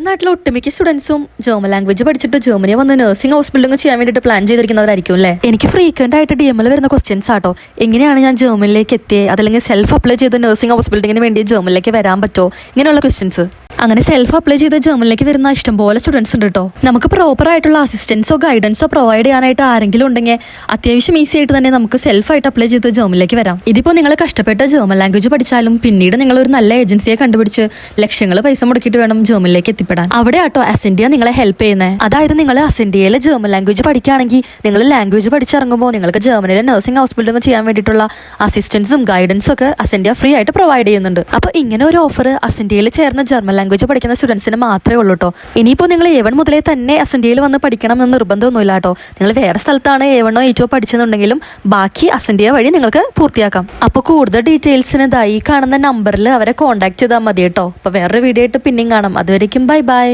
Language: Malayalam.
നാട്ടിലെ ഒട്ടുമിക്ക സ്റ്റുഡൻസും ജർമ്മൻ ലാംഗ്വേജ് പഠിച്ചിട്ട് ജർമ്മനി വന്ന് നഴ്സിംഗ് ഹൗസ് ബിൽഡിംഗ് ചെയ്യാൻ വേണ്ടിയിട്ട് പ്ലാൻ ചെയ്തിരിക്കുന്നവരായിരിക്കും അല്ലേ. എനിക്ക് ഫ്രീക്വന്റ് ആയിട്ട് DML വരുന്ന ക്വസ്റ്റ്യൻസ് ആട്ടോ. എങ്ങനെയാണ് ഞാൻ ജർമ്മനിലേക്ക് എത്തിയത്, അതല്ലെങ്കിൽ സെൽഫ് അപ്ലൈ ചെയ്ത് നഴ്സിംഗ് ഹൗസ് ബിൽഡിങ്ങിന് വേണ്ടി ജർമ്മനിലേക്ക് വരാൻ പറ്റുമോ, ഇങ്ങനെയുള്ള ക്വസ്റ്റ്യൻസ്. അങ്ങനെ സെൽഫ് അപ്ലൈ ചെയ്ത് ജർമ്മനിലേക്ക് വരുന്ന ഇഷ്ടംപോലെ സ്റ്റുഡൻസ് ഉണ്ട് കേട്ടോ. നമുക്ക് പ്രോപ്പർ ആയിട്ടുള്ള അസിസ്റ്റൻസോ ഗൈഡൻസോ പ്രൊവൈഡ് ചെയ്യാനായിട്ട് ആരെങ്കിലും ഉണ്ടെങ്കിൽ അത്യാവശ്യം ഈസി ആയിട്ട് തന്നെ നമുക്ക് സെൽഫായിട്ട് അപ്ലൈ ചെയ്ത് ജർമ്മനിലേക്ക് വരാം. ഇതിപ്പോൾ നിങ്ങൾ കഷ്ടപ്പെട്ട് ജർമ്മൻ ലാംഗ്വേജ് പഠിച്ചാലും പിന്നീട് നിങ്ങൾ ഒരു നല്ല ഏജൻസിയെ കണ്ടുപിടിച്ച് ലക്ഷങ്ങൾ പൈസ മുടക്കിയിട്ട് വേണം ജർമ്മനിലേക്ക് എത്തിപ്പെടാൻ. അവിടെ ആട്ടോ അസെൻഡിയ നിങ്ങളെ ഹെൽപ്പ് ചെയ്യുന്നത്. അതായത് നിങ്ങൾ അസെൻഡിയയിലെ ജർമ്മൻ ലാംഗ്വേജ് പഠിക്കുകയാണെങ്കിൽ നിങ്ങൾ ലാംഗ്വേജ് പഠിച്ചിറങ്ങുമ്പോൾ നിങ്ങൾക്ക് ജർമ്മനിയിലെ നഴ്സിംഗ് ഹൗസ് ബിൽഡിംഗ് ചെയ്യാൻ വേണ്ടിയിട്ടുള്ള അസിസ്റ്റൻസും ഗൈഡൻസും ഒക്കെ അസെൻഡിയ ഫ്രീ ആയിട്ട് പ്രൊവൈഡ് ചെയ്യുന്നുണ്ട്. അപ്പോൾ ഇങ്ങനെ ഒരു ഓഫർ അസെൻഡിയയിൽ ചേർന്ന ജർമ്മൻ ലാംഗ്വേജ് പഠിക്കുന്ന സ്റ്റുഡൻസിന് മാത്രമേ ഉള്ളൂ കേട്ടോ. ഇനിയിപ്പോൾ നിങ്ങൾ A1 മുതലേ തന്നെ അസെൻഡിയയിൽ വന്ന് പഠിക്കണം എന്ന് നിർബന്ധമൊന്നുമില്ല കേട്ടോ. നിങ്ങൾ വേറെ സ്ഥലത്താണ് A1 A2 പഠിച്ചെന്നുണ്ടെങ്കിലും ബാക്കി അസെൻഡിയ വഴി നിങ്ങൾക്ക് പൂർത്തിയാക്കാം. അപ്പോൾ കൂടുതൽ ഡീറ്റെയിൽസിന് ഈ കാണുന്ന നമ്പറിൽ അവരെ കോൺടാക്ട് ചെയ്താൽ മതി കേട്ടോ. അപ്പോൾ വേറൊരു വീഡിയോ ആയിട്ട് പിന്നെയും കാണാം. അതുവരേക്കും ബൈ ബൈ.